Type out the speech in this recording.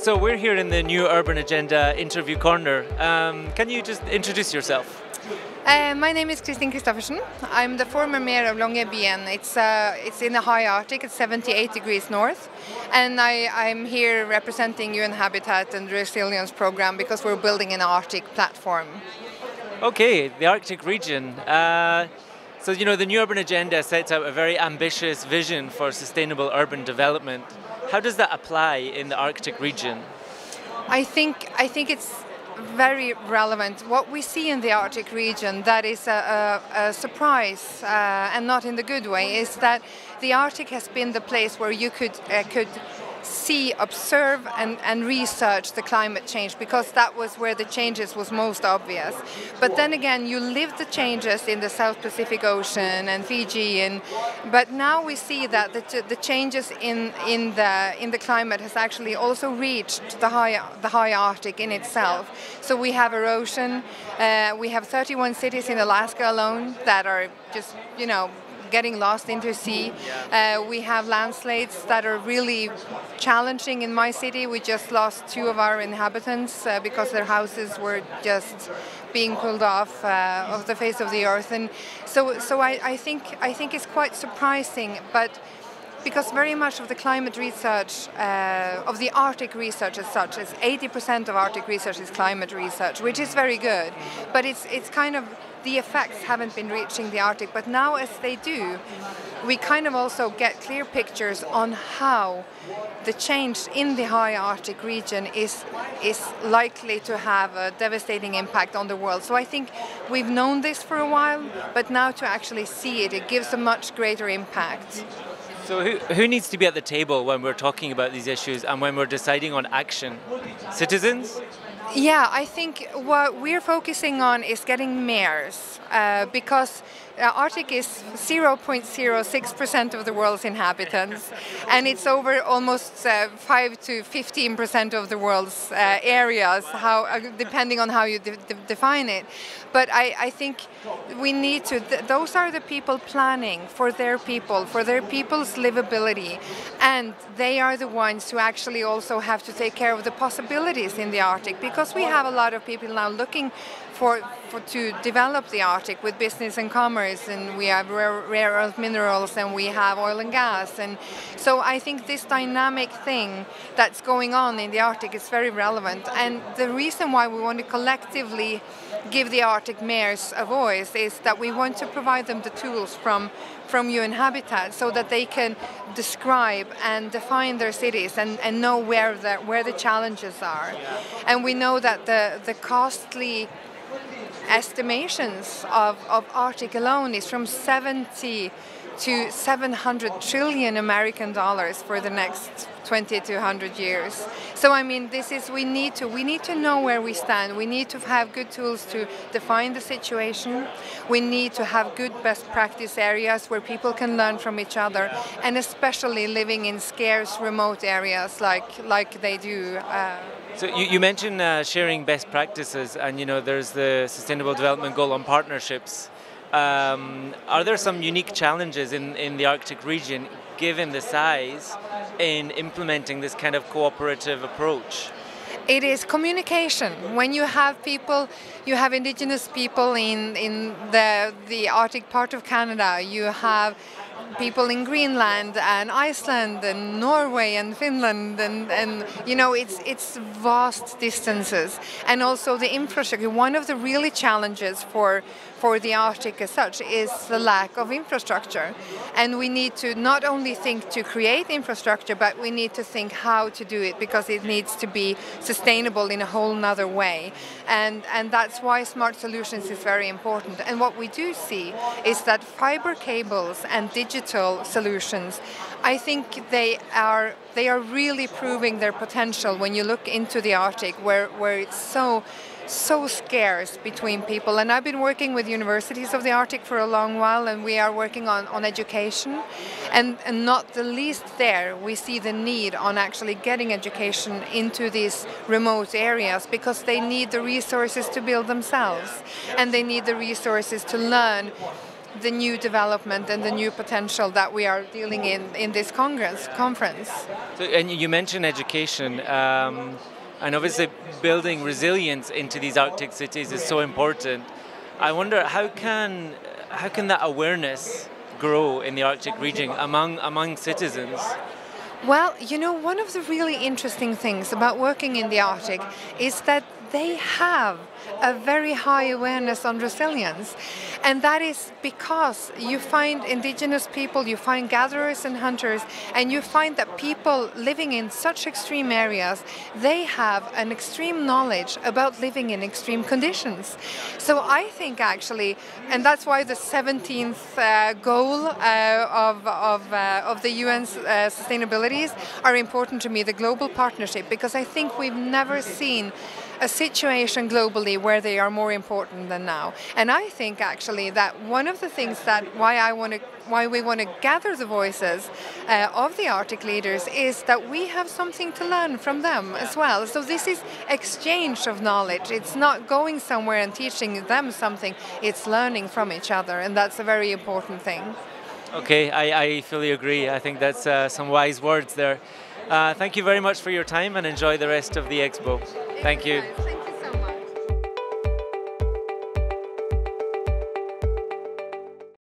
So we're here in the New Urban Agenda interview corner. Can you just introduce yourself? My name is Christin Kristoffersen. I'm the former mayor of Longyearbyen. It's in the high Arctic, it's 78 degrees north. And I'm here representing UN Habitat and the Resilience Program because we're building an Arctic platform. Okay, the Arctic region. So, you know, the New Urban Agenda sets out a very ambitious vision for sustainable urban development. How does that apply in the Arctic region? I think it's very relevant. What we see in the Arctic region that is a surprise, and not in the good way, is that the Arctic has been the place where you could see, observe and research the climate change, because that was where the changes was most obvious. But then again, you live the changes in the South Pacific Ocean and Fiji, but now we see that the changes in the climate has actually also reached the high Arctic in itself. So we have erosion. We have 31 cities in Alaska alone that are just, you know, getting lost into sea. We have landslides that are really challenging in my city. We just lost 2 of our inhabitants because their houses were just being pulled off of the face of the earth. And so I think it's quite surprising, but because very much of the climate research, of the Arctic research as such, is 80% of Arctic research is climate research, which is very good, but it's kind of the effects haven't been reaching the Arctic. But now as they do, we kind of also get clear pictures on how the change in the high Arctic region is likely to have a devastating impact on the world. So I think we've known this for a while, but now to actually see it gives a much greater impact. So who needs to be at the table when we're talking about these issues and when we're deciding on action? Citizens? Yeah, I think what we're focusing on is getting mayors, because Arctic is 0.06% of the world's inhabitants, and it's over almost 5 to 15% of the world's areas, depending on how you define it. But I think we need to, those are the people planning for their people's livability, and they are the ones who actually also have to take care of the possibilities in the Arctic, because we have a lot of people now looking to develop the Arctic with business and commerce, and we have rare earth minerals, and we have oil and gas, and so I think this dynamic thing that's going on in the Arctic is very relevant. And the reason why we want to collectively give the Arctic mayors a voice is that we want to provide them the tools from UN Habitat, so that they can describe and define their cities and know where the challenges are. And we know that the costly estimations of Arctic alone is from 70 to 700 trillion American dollars for the next 20 to 100 years. So I mean, we need to know where we stand. We need to have good tools to define the situation. We need to have good best practice areas where people can learn from each other, and especially living in scarce, remote areas like they do. So you mentioned sharing best practices, and you know there's the Sustainable Development Goal on partnerships. Are there some unique challenges in the Arctic region, given the size, in implementing this kind of cooperative approach? It is communication. When you have people, you have indigenous people in the Arctic part of Canada, you have people in Greenland and Iceland and Norway and Finland, and you know, it's vast distances. And also the infrastructure. One of the really challenges for the Arctic as such is the lack of infrastructure. And we need to not only think to create infrastructure, but we need to think how to do it, because it needs to be sustainable in a whole nother way. And that's why smart solutions is very important. And what we do see is that fiber cables and digital solutions, I think they are really proving their potential when you look into the Arctic, where it's so scarce between people. And I've been working with universities of the Arctic for a long while, and we are working on education, and not the least there we see the need on actually getting education into these remote areas, because they need the resources to build themselves, and they need the resources to learn the new development and the new potential that we are dealing in this conference. So, and you mentioned education, and obviously building resilience into these Arctic cities is so important. I wonder how can that awareness grow in the Arctic region among citizens? Well, you know, one of the really interesting things about working in the Arctic is that they have a very high awareness on resilience. And that is because you find indigenous people, you find gatherers and hunters, and you find that people living in such extreme areas, they have an extreme knowledge about living in extreme conditions. So I think actually, and that's why the 17th goal of the UN's sustainabilities are important to me, the global partnership, because I think we've never seen a situation globally where they are more important than now. And I think actually that one of the things that why we want to gather the voices of the Arctic leaders is that we have something to learn from them as well. So this is exchange of knowledge. It's not going somewhere and teaching them something, it's learning from each other, and that's a very important thing. Okay, I fully agree. I think that's some wise words there. Thank you very much for your time and enjoy the rest of the Expo. Thank you. Thank you.